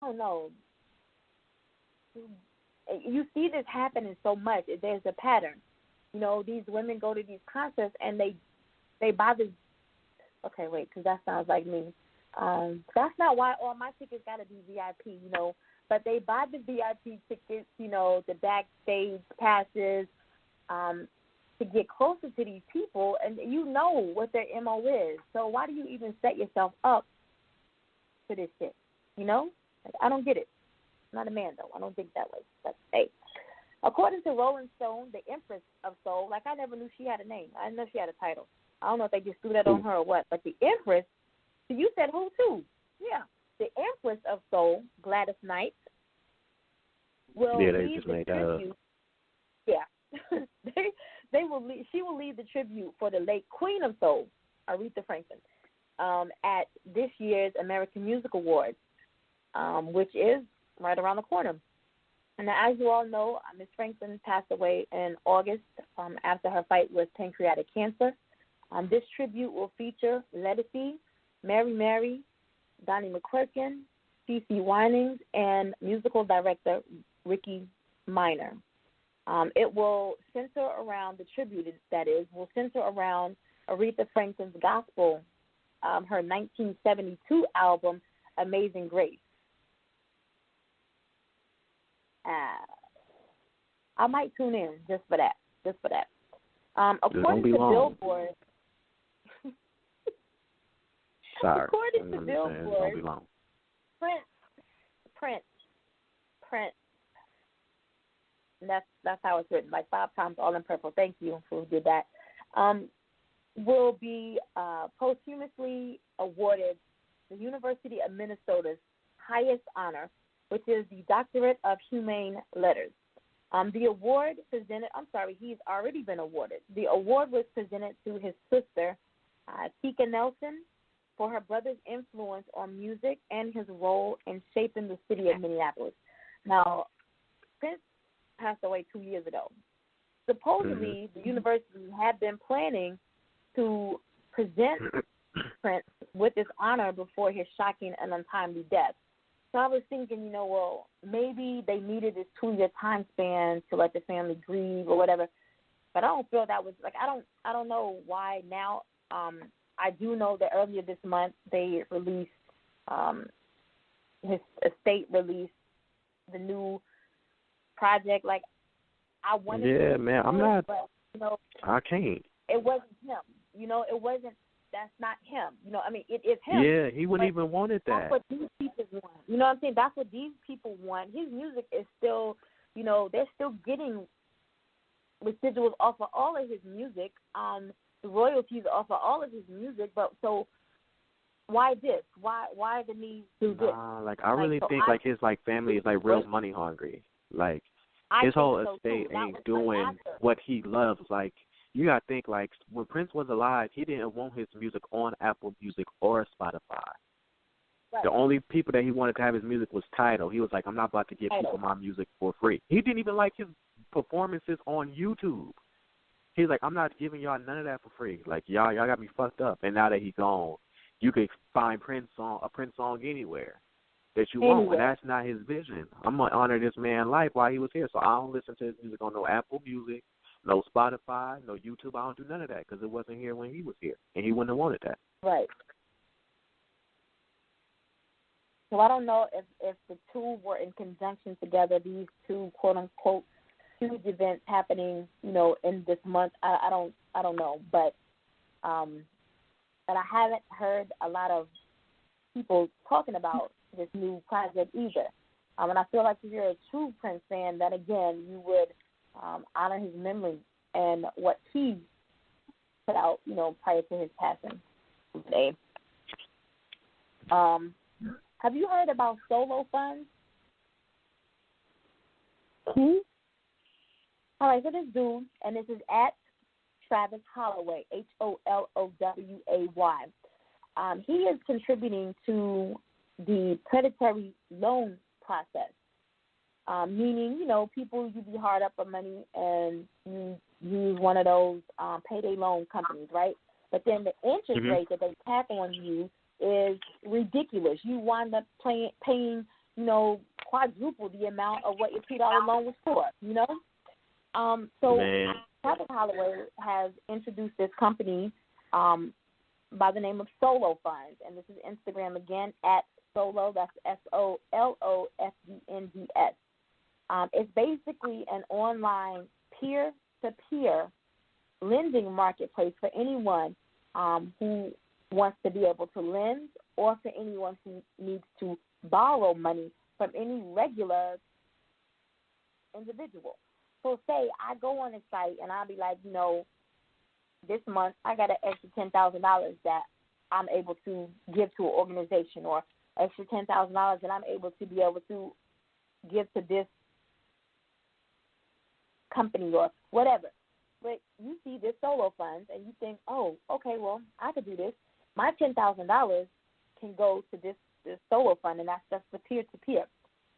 I don't know. You see this happening so much. There's a pattern. You know, these women go to these concerts and they buy this. Okay, wait, because that sounds like me. That's not why all my tickets got to be VIP, you know. But they buy the VIP tickets, you know, the backstage passes, to get closer to these people, and you know what their MO is. So why do you even set yourself up for this shit? You know? Like, I don't get it. I'm not a man, though. I don't think that way. But, hey. According to Rolling Stone, the Empress of Soul, like I never knew she had a name. I didn't know she had a title. I don't know if they just threw that on her or what. But the Empress, so you said who too? Yeah. The Empress of Soul, Gladys Knight, will lead the tribute. Yeah. They will lead, she will lead the tribute for the late Queen of Soul, Aretha Franklin, at this year's American Music Awards, which is right around the corner. And as you all know, Miss Franklin passed away in August after her fight with pancreatic cancer. This tribute will feature Lettucey, Mary Mary, Donnie McClurkin, CeCe Winans, and musical director Ricky Minor. It will center around, the tribute, that is, will center around Aretha Franklin's gospel, her 1972 album, Amazing Grace. I might tune in just for that. According to Billboard, Sorry. According to Billboard, Prince. And that's how it's written, like 5 times, all in purple. Thank you for who did that. Will be posthumously awarded the University of Minnesota's highest honor, which is the Doctorate of Humane Letters. The award presented, he's already been awarded. The award was presented to his sister, Tika Nelson, for her brother's influence on music and his role in shaping the city of Minneapolis. Now, Prince passed away 2 years ago. Supposedly, the university had been planning to present Prince with this honor before his shocking and untimely death. So I was thinking, well, maybe they needed this 2-year time span to let the family grieve or whatever. But I don't feel that was, like, I don't know why now. I do know that earlier this month they released, his estate released the new project. Like, I wanted to, man, I'm not, but, I can't. It wasn't him. It wasn't, that's not him. It is him. Yeah, he wouldn't even wanted that. That's what these people want. You know what I'm saying? That's what these people want. His music is still, they're still getting residuals off of all of his music, the royalties off of all of his music. But so why this? Why the need to do this? I really think his family is real money hungry. Like, his whole estate ain't doing what he loves. Like, you got to think, when Prince was alive, he didn't want his music on Apple Music or Spotify. Right. The only people that he wanted to have his music was Tidal. He was like, I'm not about to give people my music for free. He didn't even like his performances on YouTube. He's like, I'm not giving y'all none of that for free. Like, y'all got me fucked up. And now that he's gone, you can find a Prince song anywhere that you want, and that's not his vision. I'm going to honor this man's life while he was here, so I don't listen to his music on no Apple Music, no Spotify, no YouTube. I don't do none of that because it wasn't here when he was here, and he wouldn't have wanted that. Right. So I don't know if the two were in conjunction together, these two quote-unquote huge events happening, in this month. I don't know. But I haven't heard a lot of people talking about this new project either. And I feel like if you're a true Prince fan, then again, you would honor his memory and what he put out, prior to his passing today. Have you heard about solo funds? Who? All right, so this dude, and this is at Travis Holloway, Holloway. He is contributing to the predatory loan process, meaning, people, you be hard up for money and you use one of those payday loan companies, right? But then the interest rate that they tap on you is ridiculous. You wind up paying, quadruple the amount of what your $2 loan was for, So Travis Holloway has introduced this company by the name of Solo Funds, and this is Instagram again at Solo, that's SOLOFUNDS. It's basically an online peer-to-peer lending marketplace for anyone who wants to be able to lend or for anyone who needs to borrow money from any regular individual. So say I go on a site and I'll be like, this month I got an extra $10,000 that I'm able to give to an organization, or extra $10,000 that I'm able to give to this company or whatever. But you see this Solo Funds and you think, oh, okay, well, I could do this. My $10,000 can go to this Solo Fund, and that's just the peer-to-peer.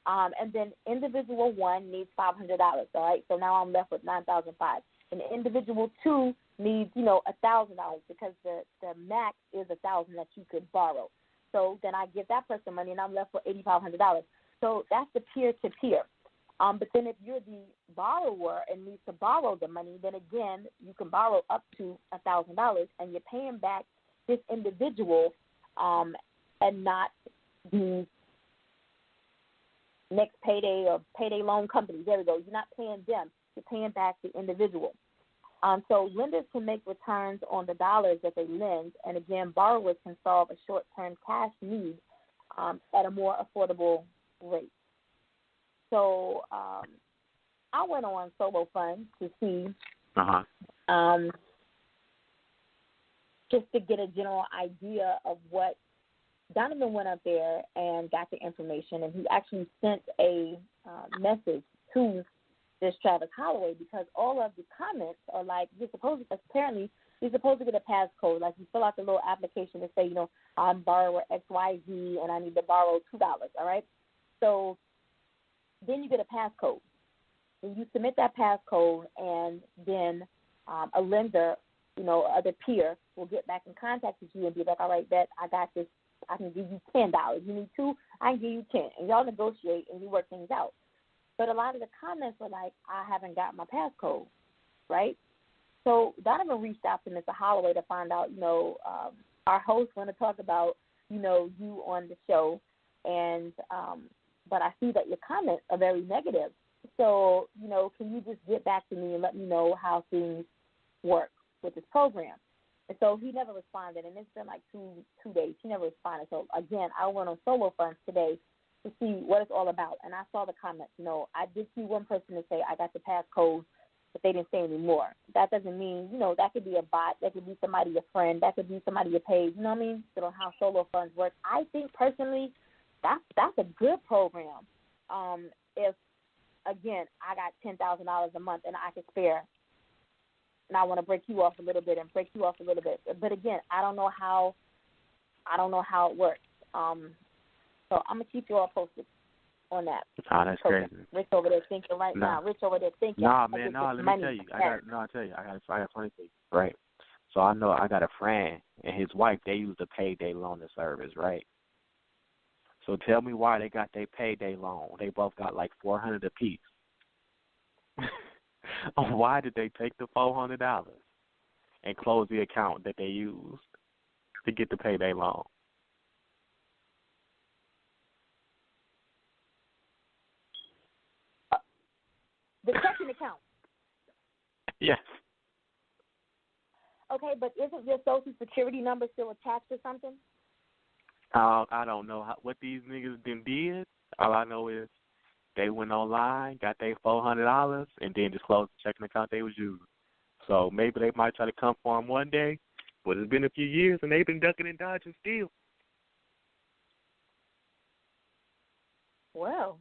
And then individual one needs $500, all right? So now I'm left with $9,500. And individual two needs, $1,000 because the max is $1,000 that you could borrow. So then I give that person money, and I'm left with $8,500. So that's the peer-to-peer. But then if you're the borrower and need to borrow the money, then again, you can borrow up to $1,000, and you're paying back this individual and not the next payday or payday loan company. There we go. You're not paying them. You're paying back the individual. So lenders can make returns on the dollars that they lend, and again, borrowers can solve a short-term cash need at a more affordable rate. So I went on Solo Funds to see, just to get a general idea of what. Donovan went up there and got the information, and he actually sent a message to this Travis Holloway because all of the comments are like, you're supposed to get a passcode. Like you fill out the little application to say, I'm borrower XYZ and I need to borrow $2, all right? So then you get a passcode. And you submit that passcode, and then a lender, other peer will get back in contact with you and be like, all right, bet I got this. I can give you $10. You need $2, I can give you $10. And y'all negotiate and you work things out. But a lot of the comments were like, I haven't got my passcode, right? So Donovan reached out to Mr. Holloway to find out, our hosts want to talk about, you on the show. And but I see that your comments are very negative. So, can you just get back to me and let me know how things work with this program? And so he never responded, and it's been like two days. He never responded. So, again, I went on Solo Funds today to see what it's all about, and I saw the comments. I did see one person to say, I got the passcode, but they didn't say any more. That doesn't mean, that could be a bot. That could be somebody, a friend. That could be somebody you paid. You know what I mean? So how Solo Funds work. I think, personally, that's a good program. If, again, I got $10,000 a month and I could spare, and I want to break you off a little bit and break you off a little bit. But again, I don't know how it works. So I'm gonna keep you all posted on that. Oh, that's crazy. Rich over there thinking now. Rich over there thinking. Let me tell you. I got a funny thing. Right. So I know I got a friend and his wife. They use the payday loan service, right? So tell me why they got their payday loan. They both got like $400 apiece. Why did they take the $400 and close the account that they used to get the payday loan? The checking account. Yes. Okay, but isn't your Social Security number still attached to something? I don't know what these niggas did. All I know is they went online, got their $400, and then just closed the checking account they was using. So maybe they might try to come for them one day, but it's been a few years, and they've been ducking and dodging still. Well,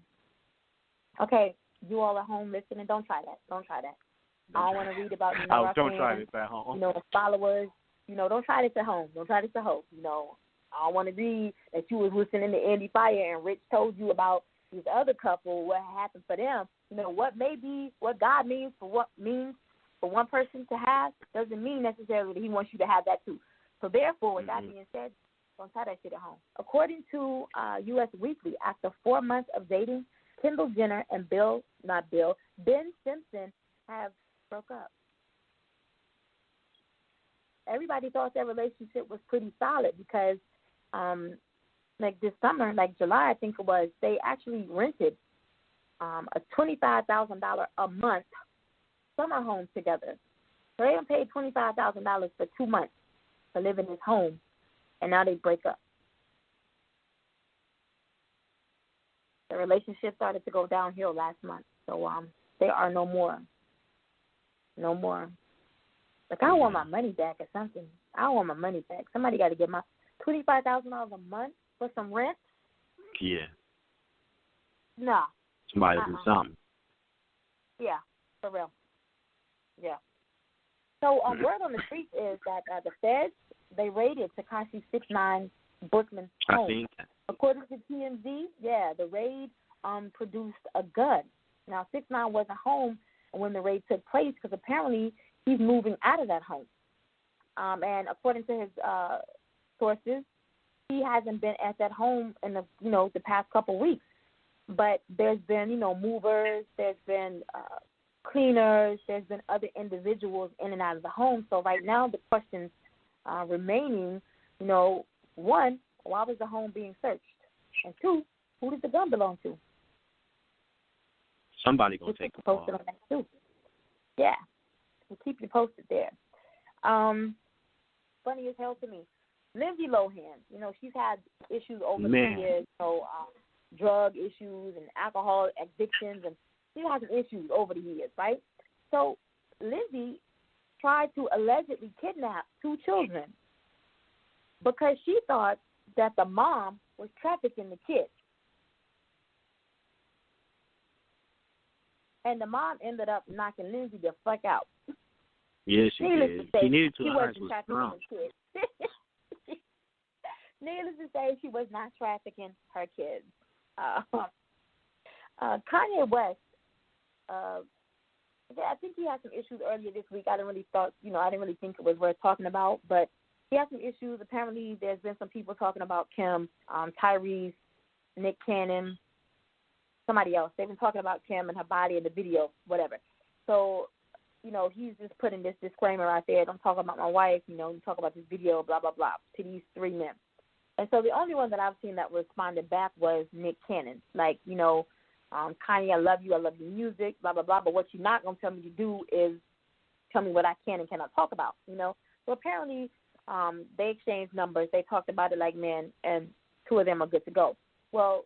okay, you all at home listening, don't try that. Don't try that. I want to read about, our don't fans, try this at home. Followers. Don't try this at home. Don't try this at home. I don't want to read that you was listening to Endie Fiya and Rich told you about this other couple, what happened for them. What God means for one person to have doesn't mean necessarily that he wants you to have that too. So therefore, with that being said, Don't try that shit at home. According to U.S. Weekly, after 4 months of dating, Kendall Jenner and Ben Simpson have broke up. Everybody thought their relationship was pretty solid because, like this summer, like July, I think it was, they actually rented a $25,000 a month summer home together. So they done paid $25,000 for 2 months to live in his home, and now they break up. The relationship started to go downhill last month, so they are no more. No more. Like, I want my money back or something. I want my money back. Somebody got to get my $25,000 a month for some rent. Yeah. Nah. Somebody do something. Yeah, for real. Yeah. So, word on the street is that the feds, they raided Tekashi 6ix9ine Brooklyn home. I think. According to TMZ, yeah, the raid produced a gun. Now, 6ix9ine wasn't home when the raid took place because apparently he's moving out of that home. And according to his sources, he hasn't been at that home in the past couple weeks. But there's been, movers, there's been cleaners, there's been other individuals in and out of the home. So right now the questions remaining, one, why was the home being searched? And two, who did the gun belong to? Somebody going to take the call. Posted on that too. Yeah. We'll keep you posted there. Funny as hell to me. Lindsay Lohan, she's had issues over the years, drug issues and alcohol addictions, and she has some issues over the years, right? So Lindsay tried to allegedly kidnap 2 children because she thought that the mom was trafficking the kids. And the mom ended up knocking Lindsay the fuck out. Yes, she did. She needed to learn she was strong. Needless to say, she was not trafficking her kids. Kanye West, I think he had some issues earlier this week. I didn't really think it was worth talking about, but he had some issues. Apparently, there's been some people talking about Kim, Tyrese, Nick Cannon, somebody else. They've been talking about Kim and her body in the video, whatever. So, he's just putting this disclaimer out there. Don't talk about my wife, talk about this video, blah, blah, blah, to these 3 men. And so the only one that I've seen that responded back was Nick Cannon. Like, Kanye, I love your music, blah, blah, blah, but what you're not going to tell me to do is tell me what I can and cannot talk about, So apparently they exchanged numbers. They talked about it like men, and 2 of them are good to go. Well,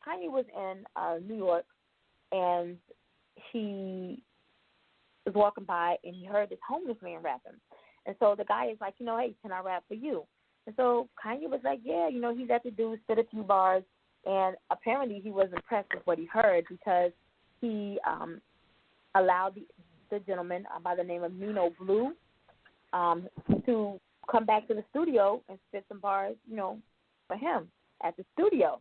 Kanye was in New York, and he was walking by, and he heard this homeless man rapping. And so the guy is like, hey, can I rap for you? And so Kanye was like, yeah, he's at the dude, spit a few bars, and apparently he was impressed with what he heard because he allowed the gentleman by the name of Nino Blue to come back to the studio and spit some bars, for him at the studio.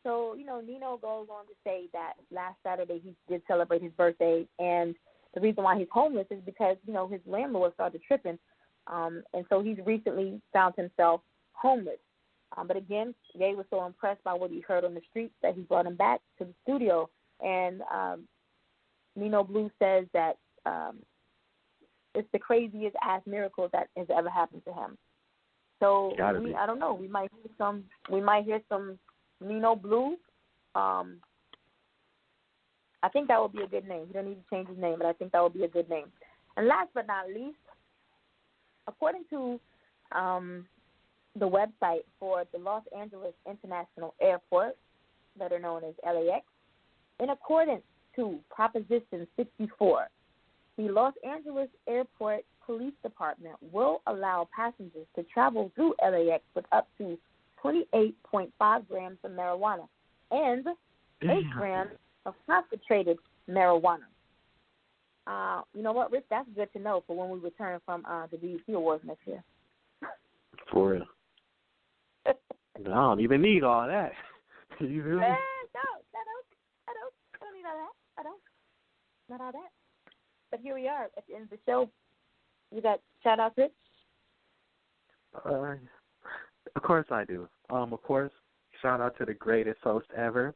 So, Nino goes on to say that last Saturday he did celebrate his birthday, and the reason why he's homeless is because, his landlord started tripping. And so he's recently found himself homeless. But again, Ye was so impressed by what he heard on the streets that he brought him back to the studio. And Nino Blue says that it's the craziest ass miracle that has ever happened to him. So I don't know. We might hear some Nino Blue. I think that would be a good name. He don't need to change his name, but I think that would be a good name. And last but not least, according to the website for the Los Angeles International Airport, better known as LAX, in accordance to Proposition 64, the Los Angeles Airport Police Department will allow passengers to travel through LAX with up to 28.5 grams of marijuana and 8 grams of concentrated marijuana. You know what, Rich? That's good to know for when we return from the BET Awards next year. For real. I don't even need all that. You feel me? I don't need all that. I don't. Not all that. But here we are at the end of the show. You got shout-outs, Rich? Of course I do. Of course, shout out to the greatest host ever.